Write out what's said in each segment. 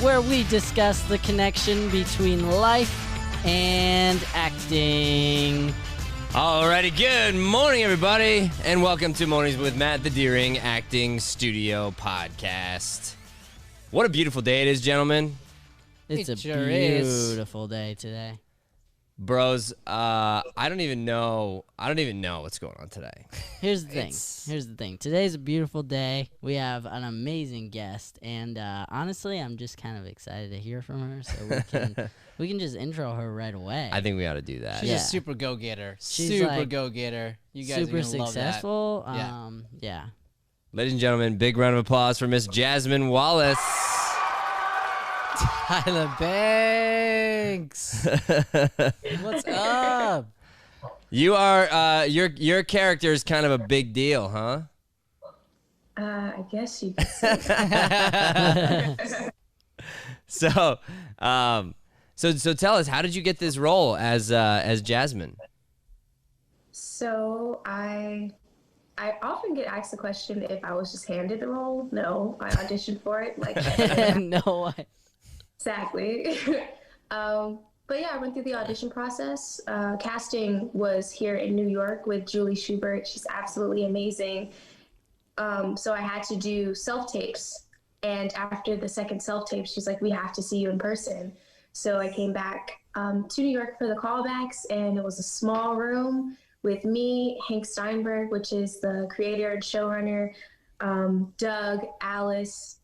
where we discuss the connection between life and acting. Alrighty, good morning, everybody, and welcome to Mornings with Matt, the Deering Acting Studio podcast. What a beautiful day it is, gentlemen. It's a sure beautiful day today. Bros, I don't even know what's going on today. Here's the thing. Today's a beautiful day. We have an amazing guest, and honestly, I'm just kind of excited to hear from her. So we can just intro her right away. I think we ought to do that. She's Yeah. a super go-getter. She's super like go-getter. You guys super are gonna love that. successful. Yeah. Yeah. Ladies and gentlemen, big round of applause for Miss Jasmine Wallace. Tyla Banks. What's up? You are your character is kind of a big deal, huh? I guess you could say that. So tell us, how did you get this role as Jasmine? So I often get asked the question if I was just handed the role. No, I auditioned for it. Like No way. exactly. But yeah, I went through the audition process. Casting was here in New York with Julie Schubert. She's absolutely amazing. So I had to do self-tapes. And after the second self-tape, she's like, we have to see you in person. So I came back to New York for the callbacks, and it was a small room with me, Hank Steinberg, which is the creator and showrunner, Doug, Alice,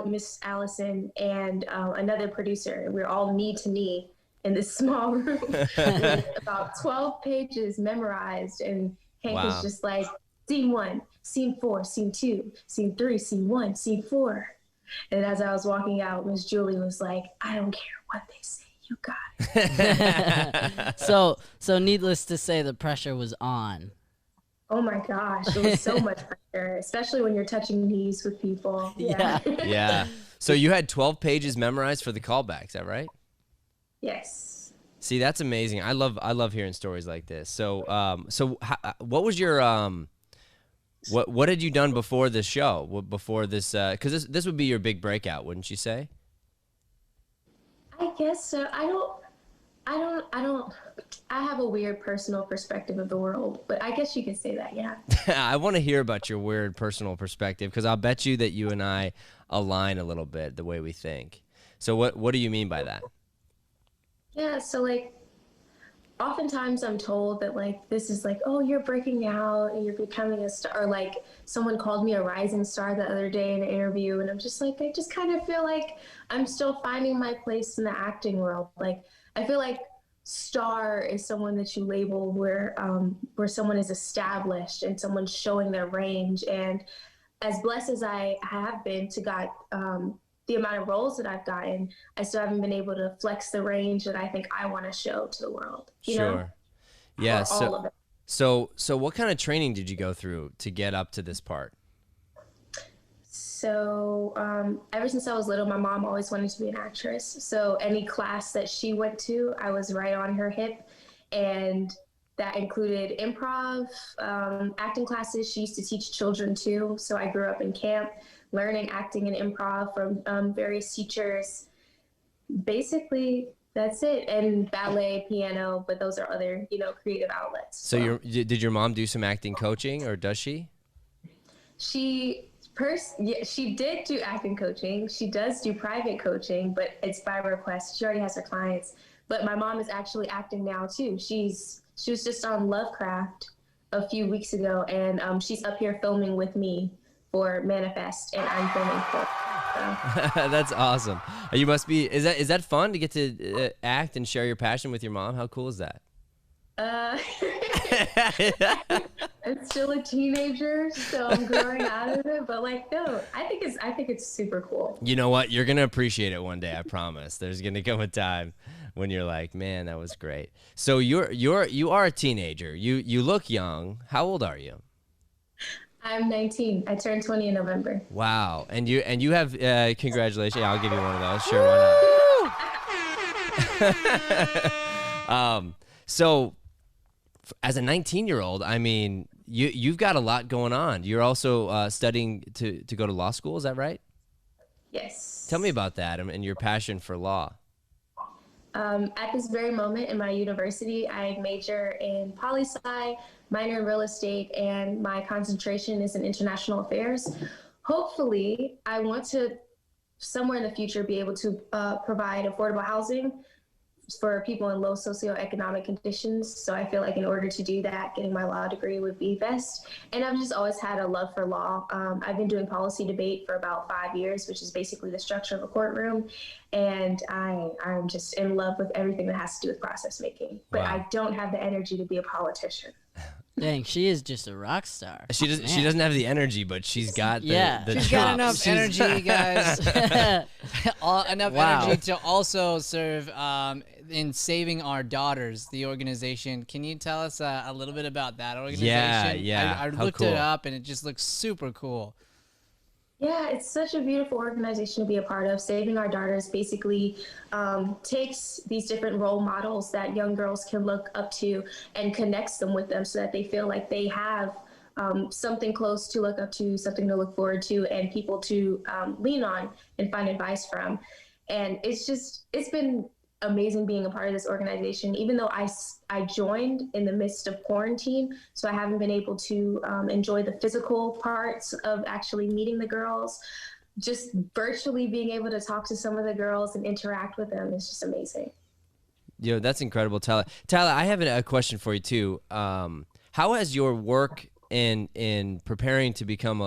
Miss Allison, and another producer. We were all knee to knee in this small room with about 12 pages memorized. And Hank was just like, scene 1, scene 4, scene 2, scene 3, scene 1, scene 4. And as I was walking out, Miss Julie was like, I don't care what they say, you got it. So needless to say, the pressure was on. Oh my gosh, it was so much pressure, especially when you're touching knees with people. Yeah. Yeah. So you had 12 pages memorized for the callback, is that right? Yes. See, that's amazing. I love hearing stories like this. So what was your what had you done before this show? Before this, because this would be your big breakout, wouldn't you say? I guess so. I have a weird personal perspective of the world, but I guess you could say that, yeah. I want to hear about your weird personal perspective, because I'll bet you that you and I align a little bit the way we think. So what do you mean by that? Yeah, so like, oftentimes I'm told that like, this is like, oh, you're breaking out and you're becoming a star. Or like someone called me a rising star the other day in an interview, and I'm just like, I just kind of feel like I'm still finding my place in the acting world. Like, I feel like star is someone that you label where someone is established and someone's showing their range. And as blessed as I have been to got the amount of roles that I've gotten, I still haven't been able to flex the range that I think I want to show to the world. You know? Yeah. For all of it. So what kind of training did you go through to get up to this part? So ever since I was little, my mom always wanted to be an actress. So any class that she went to, I was right on her hip. And that included improv, acting classes. She used to teach children too. So I grew up in camp, learning acting and improv from various teachers. Basically, that's it. And ballet, piano, but those are other, creative outlets. So did your mom do some acting coaching, or does she? She did do acting coaching. She does do private coaching, but it's by request. She already has her clients. But my mom is actually acting now too. She was just on Lovecraft a few weeks ago, and she's up here filming with me for Manifest, and I'm filming for her. So. That's awesome. You must be. Is that fun to get to act and share your passion with your mom? How cool is that? I'm still a teenager, so I'm growing out of it. But no, I think it's super cool. You know what? You're gonna appreciate it one day. I promise. There's gonna come a time when you're like, man, that was great. So you are a teenager. You look young. How old are you? I'm 19. I turned 20 in November. Wow. And you have congratulations. Yeah, I'll give you one of those. Sure, why not? So as a 19-year-old, I mean, you've got a lot going on. You're also studying to go to law school. Is that right? Yes. Tell me about that and your passion for law. At this very moment in my university, I major in poli-sci, minor in real estate, and my concentration is in international affairs. Hopefully, I want to somewhere in the future be able to provide affordable housing for people in low socioeconomic conditions. So I feel like in order to do that, getting my law degree would be best. And I've just always had a love for law. I've been doing policy debate for about 5 years, which is basically the structure of a courtroom. And I'm just in love with everything that has to do with process making. But Wow. I don't have the energy to be a politician. Dang, she is just a rock star. She doesn't have the energy, but she's got the She's chops. got enough energy, guys. Enough Wow. energy to also serve in saving our daughters, the organization. Can you tell us a little bit about that organization? Yeah. I How looked cool. it up, and it just looks super cool. Yeah, it's such a beautiful organization to be a part of. Saving Our Daughters basically takes these different role models that young girls can look up to and connects them with them so that they feel like they have something close to look up to, something to look forward to, and people to lean on and find advice from. And it's been amazing being a part of this organization, even though I joined in the midst of quarantine, so I haven't been able to enjoy the physical parts of actually meeting the girls. Just virtually being able to talk to some of the girls and interact with them is just amazing. Yo, that's incredible, Tyla. Tyla, I have a question for you too. How has your work in preparing to become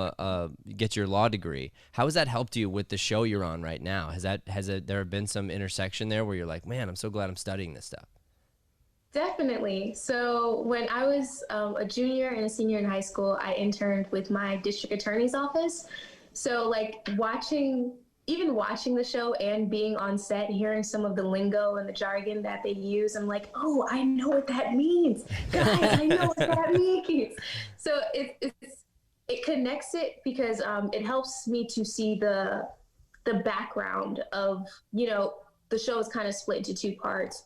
get your law degree, how has that helped you with the show you're on right now? Has there been some intersection there where you're like, man, I'm so glad I'm studying this stuff? Definitely. So when I was a junior and a senior in high school, I interned with my district attorney's office. So like watching the show and being on set, hearing some of the lingo and the jargon that they use, I'm like, oh, I know what that means. Guys, I know what that means. So it connects it because it helps me to see the background of, the show is kind of split into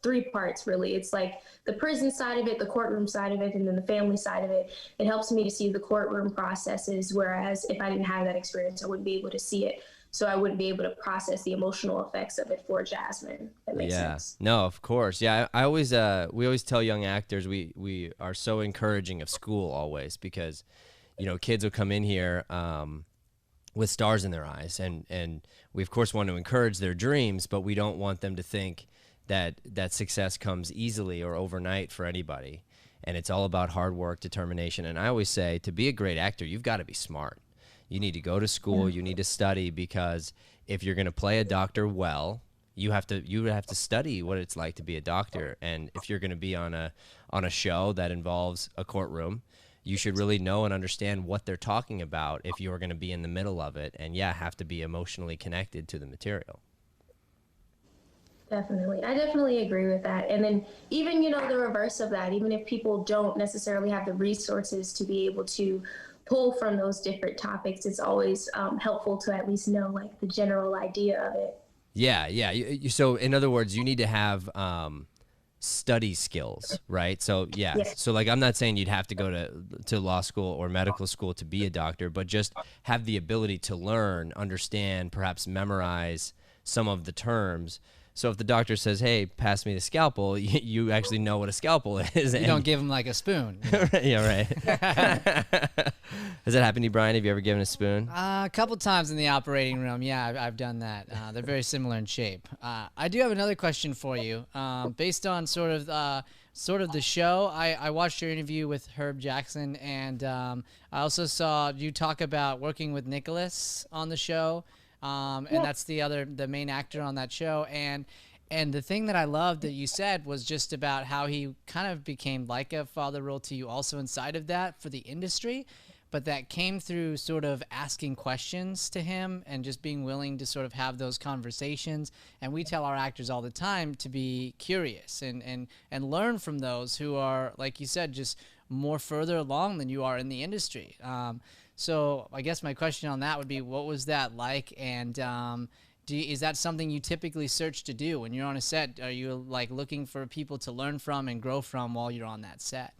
three parts really. It's like the prison side of it, the courtroom side of it, and then the family side of it. It helps me to see the courtroom processes, whereas if I didn't have that experience, I wouldn't be able to see it. So I wouldn't be able to process the emotional effects of it for Jasmine. That makes sense. No, of course. Yeah, I always we always tell young actors we are so encouraging of school always because, kids will come in here with stars in their eyes, and we of course want to encourage their dreams, but we don't want them to think that success comes easily or overnight for anybody. And it's all about hard work, determination. And I always say to be a great actor, you've got to be smart. You need to go to school, you need to study, because if you're going to play a doctor well, you have to study what it's like to be a doctor. And if you're going to be on a show that involves a courtroom, you should really know and understand what they're talking about if you're going to be in the middle of it, and have to be emotionally connected to the material. Definitely. I definitely agree with that. And then even, the reverse of that, even if people don't necessarily have the resources to be able to pull from those different topics, it's always helpful to at least know like the general idea of it. Yeah. So in other words, you need to have study skills, right? So Yes. So like I'm not saying you'd have to go to law school or medical school to be a doctor, but just have the ability to learn, understand, perhaps memorize some of the terms. So if the doctor says, hey, pass me the scalpel, you actually know what a scalpel is. You don't give them like a spoon. Yeah, right. Has that happened to you, Brian? Have you ever given a spoon? A couple times in the operating room. Yeah, I've done that. They're very similar in shape. I do have another question for you. Based on sort of the show, I watched your interview with Herb Jackson, and I also saw you talk about working with Nicholas on the show. And that's the main actor on that show. And the thing that I loved that you said was just about how he kind of became like a father role to you also inside of that for the industry, but that came through sort of asking questions to him and just being willing to sort of have those conversations. And we tell our actors all the time to be curious and learn from those who are, like you said, just more further along than you are in the industry. So I guess my question on that would be, what was that like? And is that something you typically search to do when you're on a set? Are you like looking for people to learn from and grow from while you're on that set?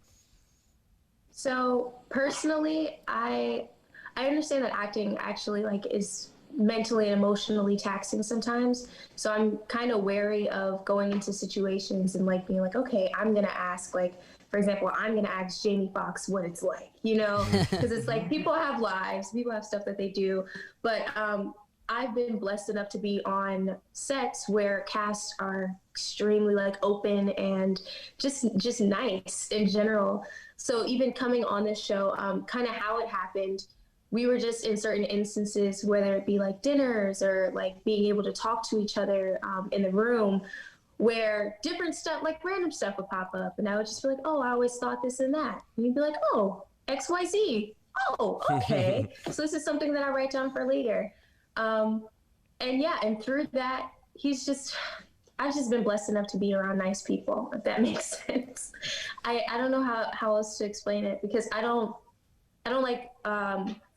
So personally, I understand that acting actually like is mentally and emotionally taxing sometimes. So I'm kind of wary of going into situations and like being like, okay, I'm going to ask, like, for example, I'm going to ask Jamie Foxx what it's like, you know, because it's like people have lives, people have stuff that they do. But I've been blessed enough to be on sets where casts are extremely like open and just nice in general. So even coming on this show, kind of how it happened, we were just in certain instances, whether it be like dinners or like being able to talk to each other in the room, where different stuff, like random stuff would pop up. And I would just be like, oh, I always thought this and that. And you'd be like, oh, XYZ. Oh, okay. So this is something that I write down for later. And yeah, and through that, I've just been blessed enough to be around nice people, if that makes sense. I don't know how else to explain it, because I don't like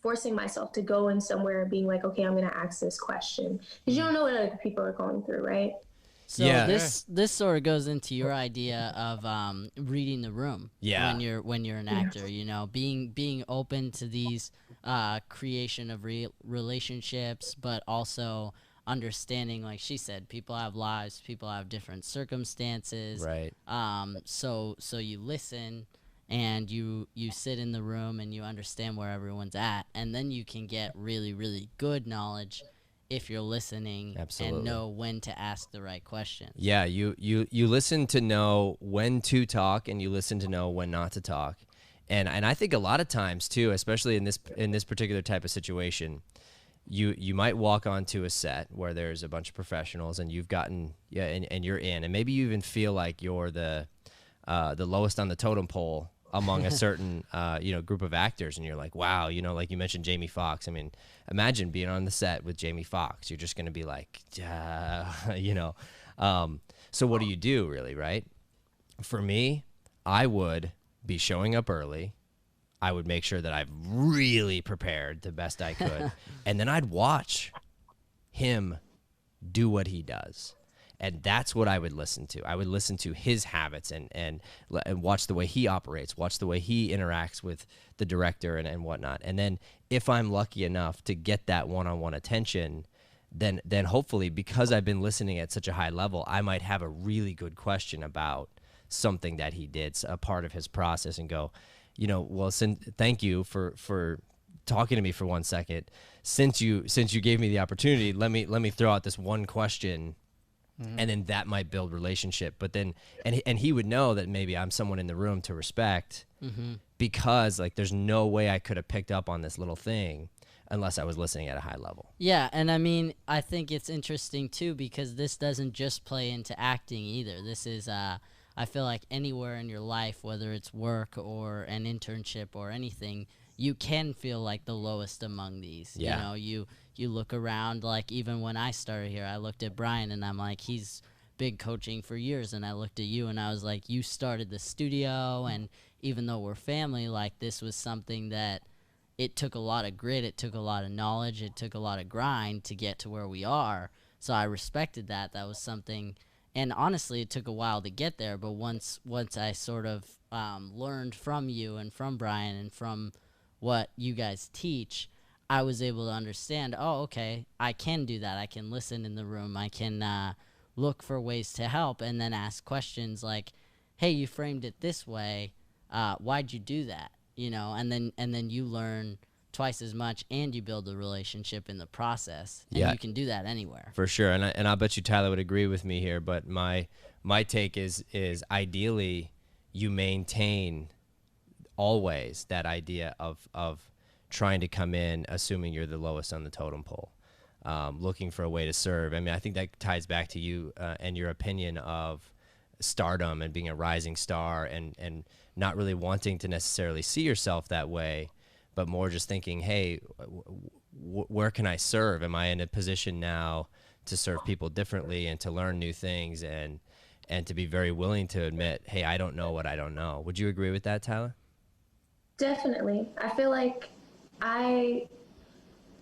forcing myself to go in somewhere and being like, okay, I'm going to ask this question, because you don't know what other people are going through, right? So this sort of goes into your idea of reading the room. Yeah. When you're an actor, you know, being open to these creation of relationships, but also understanding, like she said, people have lives, people have different circumstances. Right. So you listen and you sit in the room and you understand where everyone's at, and then you can get really, really good knowledge if you're listening. Absolutely. And know when to ask the right questions. Yeah, you listen to know when to talk, and you listen to know when not to talk. And I think a lot of times too, especially in this particular type of situation, you might walk onto a set where there's a bunch of professionals and you've gotten and you're in, and maybe you even feel like you're the lowest on the totem pole among a certain group of actors, and you're like, wow, you know, like you mentioned Jamie Foxx. I mean, imagine being on the set with Jamie Foxx. You're just going to be like, you know. So what do you do, really, right? For me, I would be showing up early. I would make sure that I've really prepared the best I could, and then I'd watch him do what he does. And that's what I would listen to. I would listen to his habits and watch the way he operates, watch the way he interacts with the director and whatnot. And then if I'm lucky enough to get that one-on-one attention, then hopefully, because I've been listening at such a high level, I might have a really good question about something that he did, a part of his process, and go, you know, well, thank you for talking to me for 1 second. Since you gave me the opportunity, let me throw out this one question. Mm-hmm. And then that might build relationship. But then, and he would know that maybe I'm someone in the room to respect, because like there's no way I could have picked up on this little thing unless I was listening at a high level. Yeah, and I mean, I think it's interesting too, because this doesn't just play into acting either. This is, I feel like anywhere in your life, whether it's work or an internship or anything, you can feel like the lowest among these. Yeah. You know, you look around, like even when I started here, I looked at Brian and I'm like, he's been coaching for years. And I looked at you and I was like, you started the studio. And even though we're family, like this was something that it took a lot of grit. It took a lot of knowledge. It took a lot of grind to get to where we are. So I respected that. That was something. And honestly, it took a while to get there. But once I sort of learned from you and from Brian and from what you guys teach, I was able to understand, oh, okay, I can do that. I can listen in the room. I can look for ways to help and then ask questions like, hey, you framed it this way. Why'd you do that? You know, and then you learn twice as much and you build a relationship in the process. And you can do that anywhere. For sure. And I bet you Tyler would agree with me here, but my take is ideally you maintain always that idea of trying to come in assuming you're the lowest on the totem pole, looking for a way to serve. I mean, I think that ties back to you and your opinion of stardom and being a rising star and not really wanting to necessarily see yourself that way, but more just thinking, hey, where can I serve? Am I in a position now to serve people differently and to learn new things and to be very willing to admit, hey, I don't know what I don't know. Would you agree with that, Tyler? Definitely. I feel like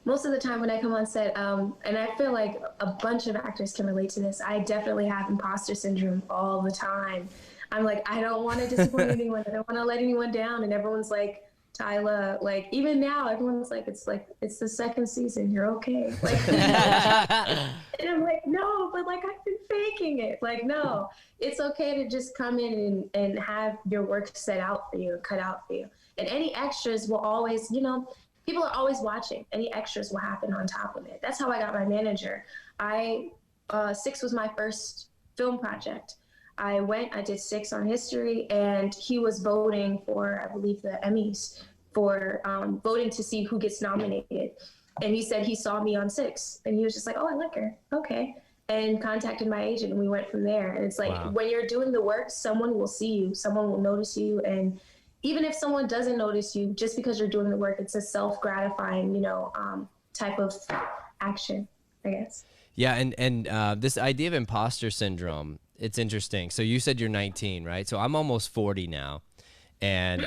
most of the time when I come on set, and I feel like a bunch of actors can relate to this, I definitely have imposter syndrome all the time. I'm like, I don't want to disappoint anyone. I don't want to let anyone down. And everyone's like Tyla, like even now, everyone's like, it's the second season. You're okay. Like, and I'm like, no, but like I've been faking it. Like, no, it's okay to just come in and have your work set out for you, cut out for you. And any extras will always, people are always watching. Any extras will happen on top of it. That's how I got my manager. Six was my first film project. I did 6 on history, and he was voting for, I believe, the Emmys for voting to see who gets nominated. And he said he saw me on 6, and he was just like, oh, I like her. Okay. And contacted my agent, and we went from there. And it's like, wow. When you're doing the work, someone will see you, someone will notice you. And even if someone doesn't notice you, just because you're doing the work, it's a self-gratifying, type of action, I guess. Yeah. And this idea of imposter syndrome, it's interesting. So you said you're 19, right? So I'm almost 40 now. And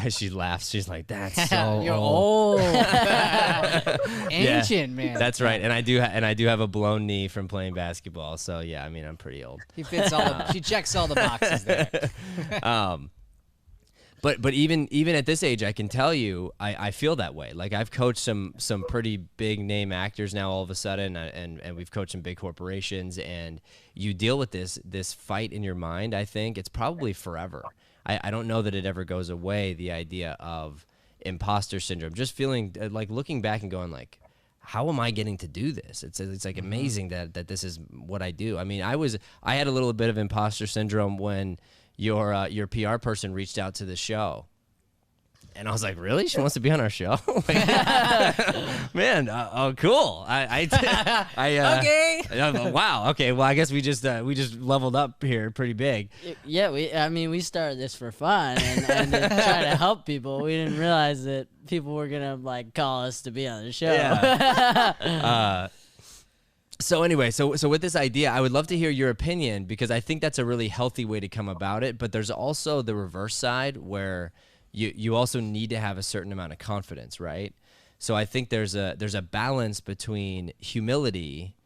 she laughs. She's like, "That's so You're old." Ancient, man. That's right. And I do have a blown knee from playing basketball. So yeah, I mean, I'm pretty old. He fits she checks all the boxes there. But even at this age, I can tell you, I feel that way. Like I've coached some pretty big name actors now all of a sudden, and we've coached some big corporations, and you deal with this fight in your mind. I think it's probably forever. I don't know that it ever goes away, the idea of imposter syndrome. Just feeling like looking back and going like, how am I getting to do this? It's like amazing that this is what I do. I mean, I had a little bit of imposter syndrome when your PR person reached out to the show, and I was like, really? She wants to be on our show? Man, oh, cool. Okay. Wow. Okay. Well, I guess we just leveled up here pretty big. Yeah. We started this for fun and to try to help people. We didn't realize that people were gonna like call us to be on the show. Yeah. So anyway, so with this idea, I would love to hear your opinion, because I think that's a really healthy way to come about it. But there's also the reverse side where you also need to have a certain amount of confidence, right? So I think there's a balance between humility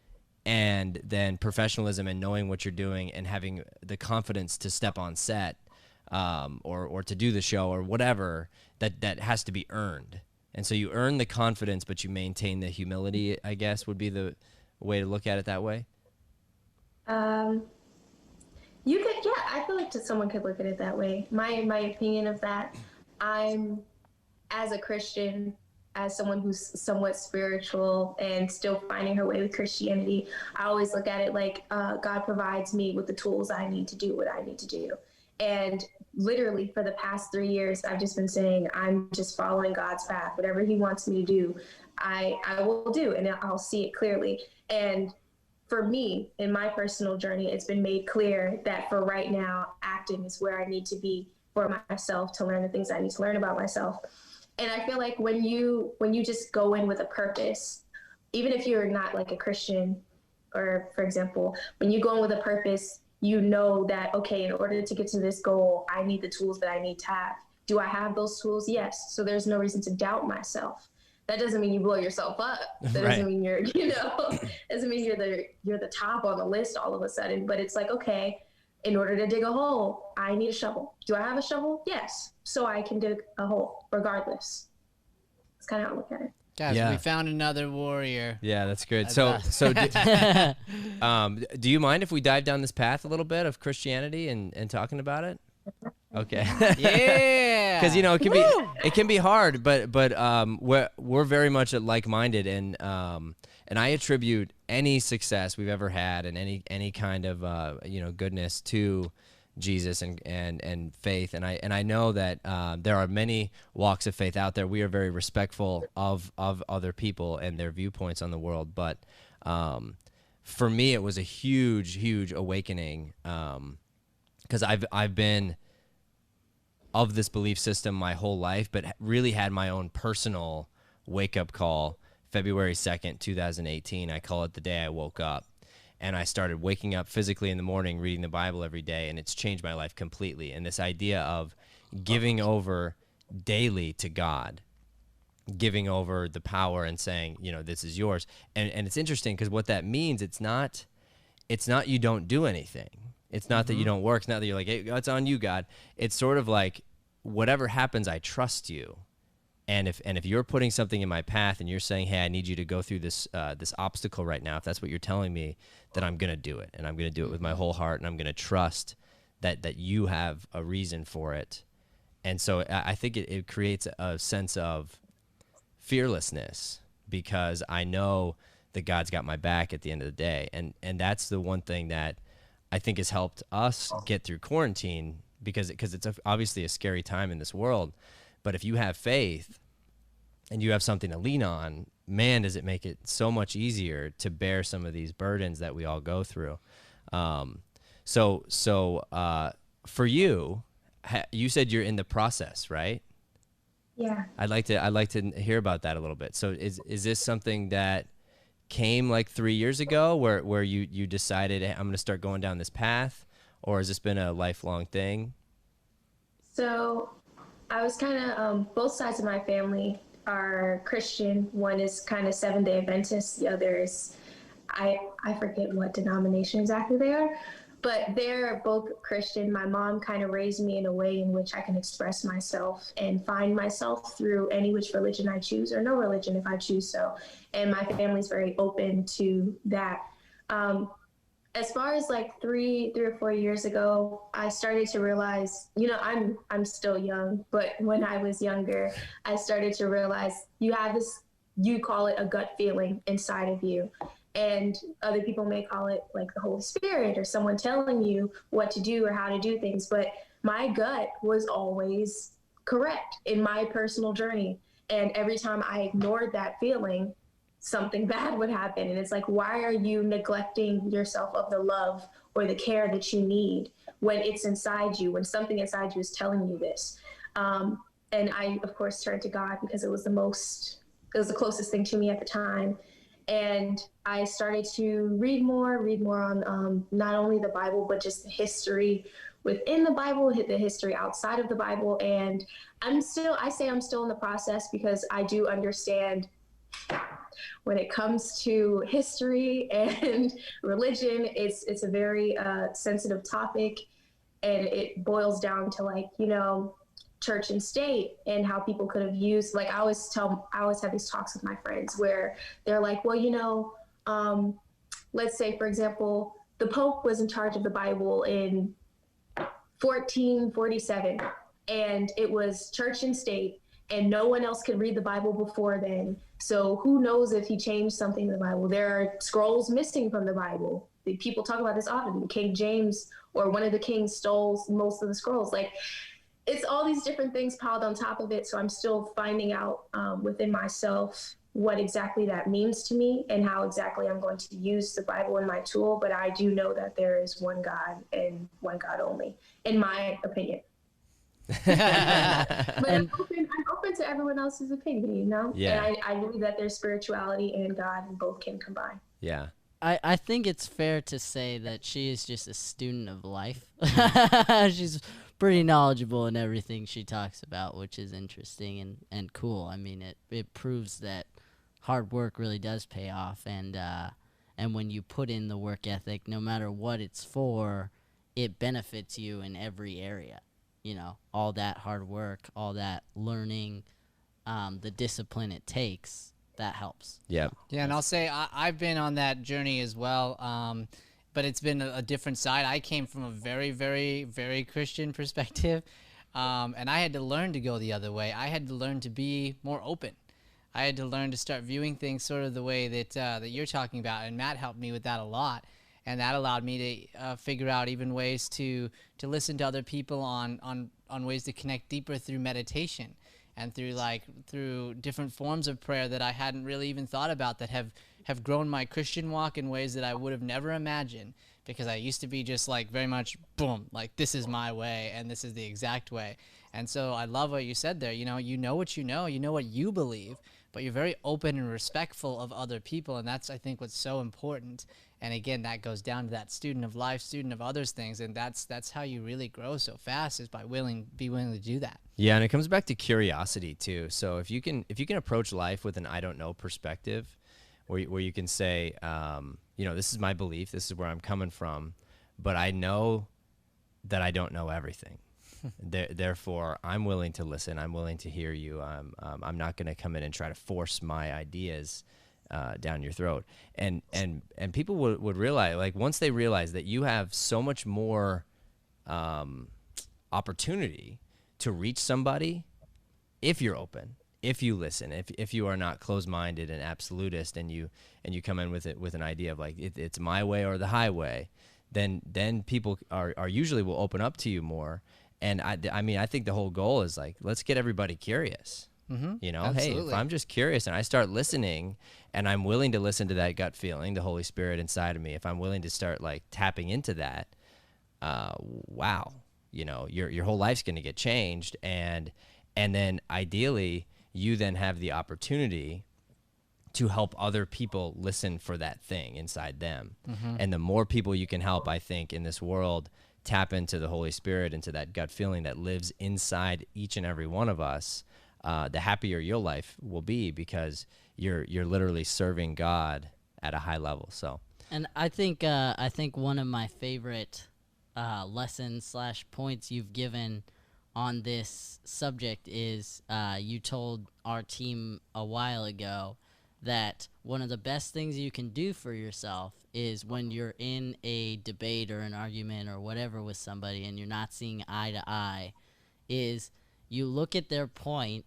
and then professionalism and knowing what you're doing and having the confidence to step on set or to do the show or whatever that has to be earned. And so you earn the confidence, but you maintain the humility, I guess, would be the way to look at it that way. You could, yeah, I feel like someone could look at it that way. My opinion of that, I'm, as a Christian, as someone who's somewhat spiritual and still finding her way with Christianity, I always look at it like God provides me with the tools I need to do what I need to do. And literally for the past 3 years, I've just been saying, I'm just following God's path. Whatever he wants me to do, I will do, and I'll see it clearly. And for me, in my personal journey, it's been made clear that for right now, acting is where I need to be for myself, to learn the things I need to learn about myself. And I feel like when you just go in with a purpose, even if you're not like a Christian, or for example, when you go in with a purpose, you know that, okay, in order to get to this goal, I need the tools that I need to have. Do I have those tools? Yes. So there's no reason to doubt myself. That doesn't mean you blow yourself up. That doesn't mean you're, doesn't mean you're the top on the list all of a sudden. But it's like, okay, in order to dig a hole, I need a shovel. Do I have a shovel? Yes. So I can dig a hole regardless. That's kind of how I look at it. Guys, yeah. We found another warrior. Yeah, that's good. So do you mind if we dive down this path a little bit of Christianity and talking about it? Okay. Yeah. Because it can be hard, but we're very much like-minded, and I attribute any success we've ever had and any kind of goodness to Jesus and faith, and I know that there are many walks of faith out there. We are very respectful of other people and their viewpoints on the world, but for me it was a huge awakening, because I've been of this belief system my whole life, but really had my own personal wake-up call February 2nd, 2018. I call it the day I woke up. And I started waking up physically in the morning, reading the Bible every day, and it's changed my life completely. And this idea of giving over daily to God, giving over the power and saying, this is yours. And it's interesting because what that means, it's not you don't do anything. It's not that you don't work. It's not that you're like, hey, it's on you, God. It's sort of like whatever happens, I trust you. And if you're putting something in my path and you're saying, hey, I need you to go through this this obstacle right now, if that's what you're telling me, then I'm going to do it. And I'm going to do it with my whole heart. And I'm going to trust that you have a reason for it. And so I think it creates a sense of fearlessness, because I know that God's got my back at the end of the day. And that's the one thing that I think has helped us get through quarantine, because it's obviously a scary time in this world. But if you have faith and you have something to lean on, man, does it make it so much easier to bear some of these burdens that we all go through. So for you, you said you're in the process, right? Yeah. I'd like to hear about that a little bit. So is this something that came like 3 years ago where you decided, hey, I'm going to start going down this path, or has this been a lifelong thing? So I was kind of, both sides of my family are Christian. One is kind of Seventh-day Adventist. The other is, I forget what denomination exactly they are, but they're both Christian. My mom kind of raised me in a way in which I can express myself and find myself through any which religion I choose, or no religion if I choose so. And my family's very open to that. As far as like 3 or 4 years ago, I started to realize, I'm still young, but when I was younger, I started to realize you have this, you call it a gut feeling inside of you. And other people may call it like the Holy Spirit or someone telling you what to do or how to do things. But my gut was always correct in my personal journey. And every time I ignored that feeling, something bad would happen. And it's like, why are you neglecting yourself of the love or the care that you need when it's inside you, when something inside you is telling you this? And I, of course, turned to God because it was the closest thing to me at the time. And I started to read more on not only the Bible, but just the history within the Bible, the history outside of the Bible. And I say I'm still in the process, because I do understand when it comes to history and religion, it's a very sensitive topic, and it boils down to church and state and how people could have used, I always have these talks with my friends where they're like, well, let's say, for example, the Pope was in charge of the Bible in 1447, and it was church and state, and no one else could read the Bible before then. So who knows if he changed something in the Bible? There are scrolls missing from the Bible. People talk about this often. King James or one of the kings stole most of the scrolls. It's all these different things piled on top of it. So I'm still finding out within myself what exactly that means to me and how exactly I'm going to use the Bible in my tool. But I do know that there is one God and one God only, in my opinion. But I'm open to everyone else's opinion, Yeah. And I believe that there's spirituality and God, and both can combine. Yeah. I think it's fair to say that she is just a student of life. She's pretty knowledgeable in everything she talks about, which is interesting and cool. I mean, it proves that hard work really does pay off, and when you put in the work ethic, no matter what it's for, it benefits you in every area. All that hard work, all that learning, the discipline it takes, that helps. Yeah. Yeah, and I'll say I've been on that journey as well, but it's been a different side. I came from a very, very, very Christian perspective, and I had to learn to go the other way. I had to learn to be more open. I had to learn to start viewing things sort of the way that you're talking about, and Matt helped me with that a lot. And that allowed me to figure out even ways to listen to other people on ways to connect deeper through meditation and through different forms of prayer that I hadn't really even thought about, that have grown my Christian walk in ways that I would have never imagined, because I used to be just very much boom, this is my way and this is the exact way. And so I love what you said there. You know what you know what you believe, but you're very open and respectful of other people, and that's, I think, what's so important. And again, that goes down to that student of life, student of others things, and that's how you really grow so fast, is by be willing to do that. Yeah, and it comes back to curiosity too. So if you can approach life with an I don't know perspective, where you can say, this is my belief, this is where I'm coming from, but I know that I don't know everything. Therefore, I'm willing to listen. I'm willing to hear you. I'm not going to come in and try to force my ideas down your throat. And people would realize, like, once they realize that you have so much more opportunity to reach somebody if you're open, if you listen, if you are not closed-minded and absolutist, and you come in with an idea of like it's my way or the highway, then people are usually will open up to you more. And I mean, I think the whole goal is like, let's get everybody curious. You know, Absolutely. hey, if I'm just curious and I start listening and I'm willing to listen to that gut feeling, the Holy Spirit inside of me, if I'm willing to start like tapping into that, wow, you know, your whole life's going to get changed. And then ideally you then have the opportunity to help other people listen for that thing inside them. And the more people you can help, I think, in this world, tap into the Holy Spirit, into that gut feeling that lives inside each and every one of us, the happier your life will be, because you're literally serving God at a high level. So, And I think one of my favorite lessons / points you've given on this subject is you told our team a while ago that one of the best things you can do for yourself is when you're in a debate or an argument or whatever with somebody and you're not seeing eye to eye, is you look at their point,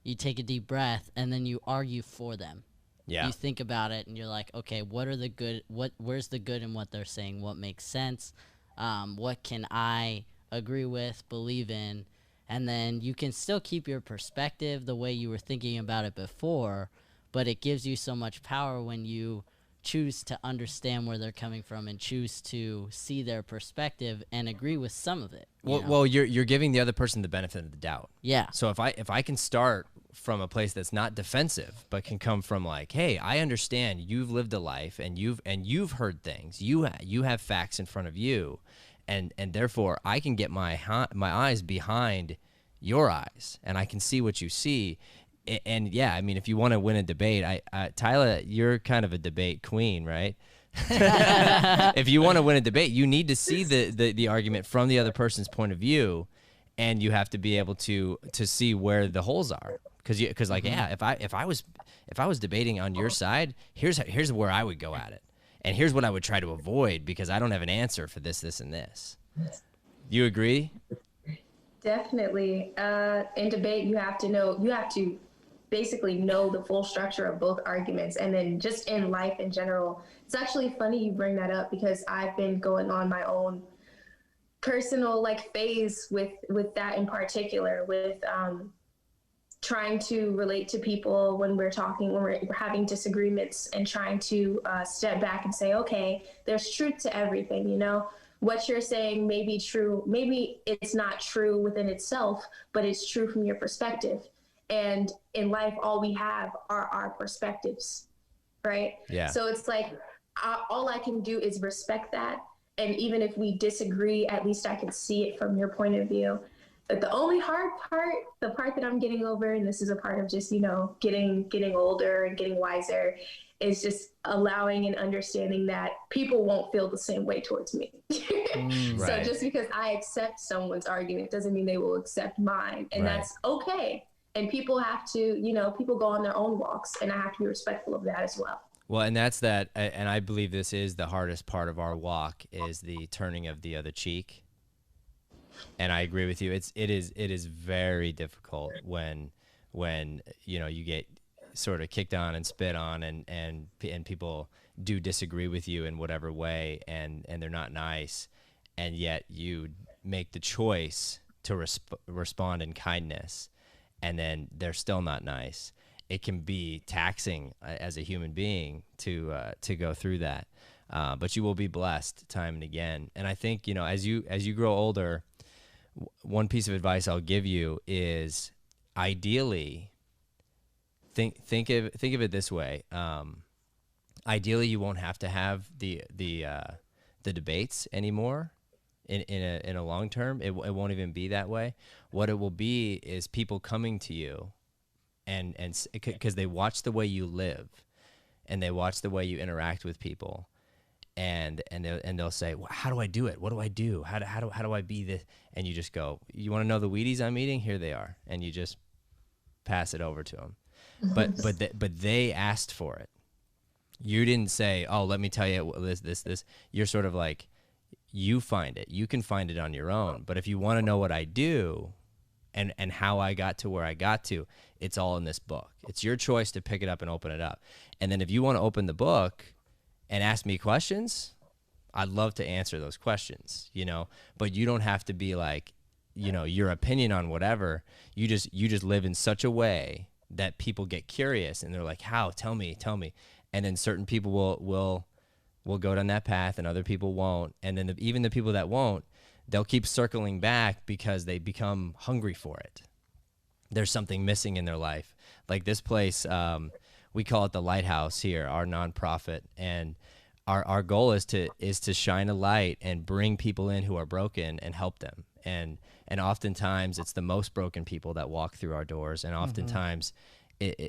you take a deep breath, and then you argue for them. yeah. You think about it and you're like, okay, where's the good in what they're saying? What makes sense? What can I agree with, believe in? And then you can still keep your perspective the way you were thinking about it before, but it gives you so much power when you choose to understand where they're coming from and choose to see their perspective and agree with some of it. Well, you're giving the other person the benefit of the doubt. Yeah. So if I can start from a place that's not defensive, but can come from like, hey, I understand you've lived a life and you've heard things. You have facts in front of you, and therefore I can get my eyes behind your eyes, and I can see what you see. And yeah, I mean, if you want to win a debate, Tyla, you're kind of a debate queen, right? If you want to win a debate, you need to see the argument from the other person's point of view, and you have to be able to see where the holes are. Because like, yeah, if I was debating on your side, here's where I would go at it, and here's what I would try to avoid because I don't have an answer for this, and this. You agree? Definitely. In debate, you have to basically know the full structure of both arguments. And then just in life in general, it's actually funny you bring that up, because I've been going on my own personal like phase with that in particular, with trying to relate to people when we're having disagreements, and trying to step back and say, okay, there's truth to everything, you know? What you're saying may be true. Maybe it's not true within itself, but it's true from your perspective. And in life, all we have are our perspectives, right? Yeah. So it's like, all I can do is respect that. And even if we disagree, at least I can see it from your point of view. But the only hard part, the part that I'm getting over, and this is a part of just, you know, getting older and getting wiser, is just allowing and understanding that people won't feel the same way towards me. Right. So just because I accept someone's argument doesn't mean they will accept mine. And Right. that's okay. And people have to, you know, people go on their own walks, and I have to be respectful of that as well. Well, and that's that, and I believe this is the hardest part of our walk, is the turning of the other cheek. And I agree with you. It is very difficult when you know, you get sort of kicked on and spit on, and people do disagree with you in whatever way, and they're not nice, and yet you make the choice to respond in kindness, and then they're still not nice. It can be taxing as a human being to go through that, but you will be blessed time and again. And I think, you know, as you grow older, one piece of advice I'll give you is, ideally, think of it this way. Ideally, you won't have to have the debates anymore in a long term. It won't even be that way. What it will be is people coming to you, and because they watch the way you live, and they watch the way you interact with people, they'll say, well, how do I do it? What do I do? How do I be this? And you just go, you want to know the Wheaties I'm eating? Here they are. And you just pass it over to them. But they asked for it. You didn't say, oh, let me tell you this. You're sort of like, you find it. You can find it on your own. But if you want to know what I do and how I got to where I got to, it's all in this book. It's your choice to pick it up and open it up. And then if you want to open the book and ask me questions, I'd love to answer those questions, but you don't have to be like, your opinion on whatever. You just live in such a way that people get curious and they're like, how? Tell me. And then certain people will go down that path and other people won't. And then even the people that won't, they'll keep circling back because they become hungry for it. There's something missing in their life. Like this place, we call it the Lighthouse here, our nonprofit. And our goal is to shine a light and bring people in who are broken and help them. And oftentimes it's the most broken people that walk through our doors. And oftentimes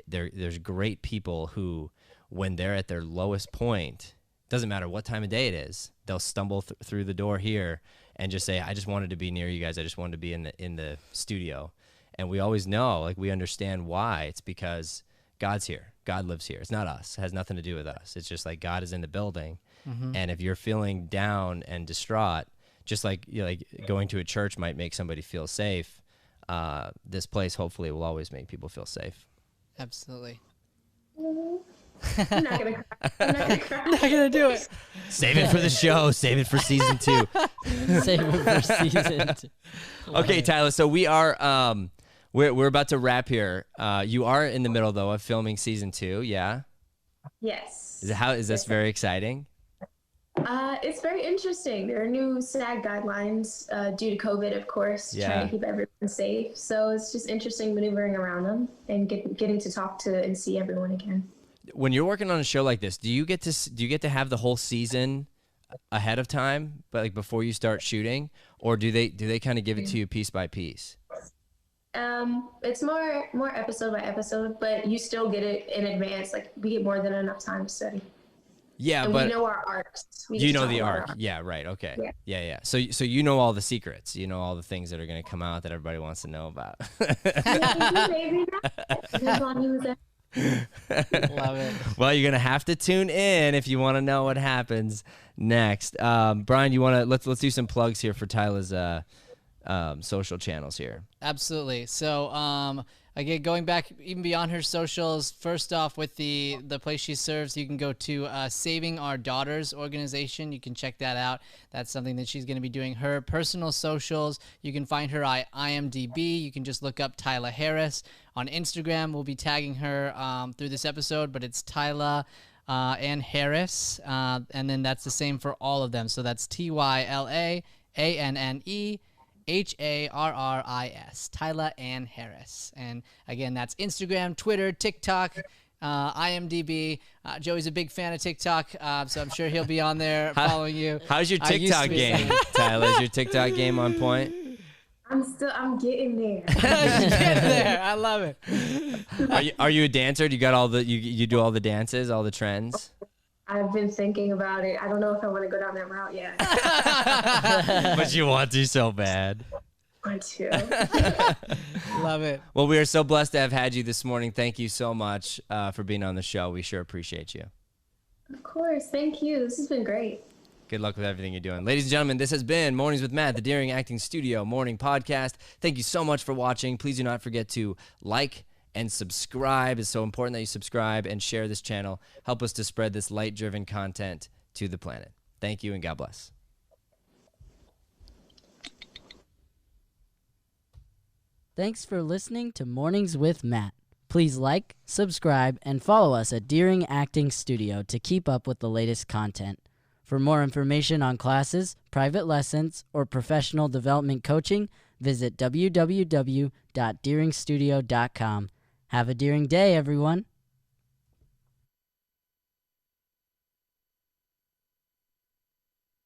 there's great people who, when they're at their lowest point, doesn't matter what time of day it is, they'll stumble through the door here and just say, I just wanted to be near you guys. I just wanted to be in the studio. And we always know, like, we understand why. It's because God's here. God lives here. It's not us. It has nothing to do with us. It's just like God is in the building. And if you're feeling down and distraught, just like going to a church might make somebody feel safe, this place hopefully will always make people feel safe. Absolutely. I'm not gonna cry. I'm not gonna cry. Not gonna do it. Save it for the show. Save it for season 2. Save it for season 2. Okay, Tyler. So we are we're about to wrap here. You are in the middle though of filming season 2. Yeah. Yes. Is this very exciting? It's very interesting. There are new SAG guidelines due to COVID, of course, trying to keep everyone safe. So it's just interesting maneuvering around them and getting to talk to and see everyone again. When you're working on a show like this, do you get to have the whole season ahead of time, but like before you start shooting, or do they kind of give it to you piece by piece? It's more episode by episode, but you still get it in advance. Like, we get more than enough time to study. Yeah, and but we know our arcs. You know the arc. Yeah, right. Okay. Yeah. So you know all the secrets. You know all the things that are going to come out that everybody wants to know about. Maybe not. Depends on who's there. Love it. Well, you're gonna have to tune in if you want to know what happens next. Brian, you want to let's do some plugs here for Tyla's social channels here. Absolutely. So again, going back even beyond her socials, first off with the place she serves, you can go to Saving Our Daughters organization. You can check that out. That's something that she's going to be doing. Her personal socials, you can find her at IMDb. You can just look up Tyla Harris. On Instagram, we'll be tagging her through this episode, but it's Tyla and Harris. And then that's the same for all of them. So that's TYLA ANNE HARRIS, Tyla Ann Harris. And again, that's Instagram, Twitter, TikTok, IMDb. Joey's a big fan of TikTok, so I'm sure he'll be on there following you. How's your TikTok game, Tyla? Is your TikTok game on point? I'm getting there. Getting there. I love it. Are you a dancer? Do you got all the you do all the dances, all the trends? I've been thinking about it. I don't know if I want to go down that route yet. But you want to so bad. I want to. Love it. Well, we are so blessed to have had you this morning. Thank you so much for being on the show. We sure appreciate you. Of course. Thank you. This has been great. Good luck with everything you're doing. Ladies and gentlemen, this has been Mornings with Matt, the Daring Acting Studio morning podcast. Thank you so much for watching. Please do not forget to like and subscribe. It's so important that you subscribe and share this channel. Help us to spread this light-driven content to the planet. Thank you and God bless. Thanks for listening to Mornings with Matt. Please like, subscribe, and follow us at Daring Acting Studio to keep up with the latest content. For more information on classes, private lessons, or professional development coaching, visit www.dearingstudio.com. Have a daring day, everyone.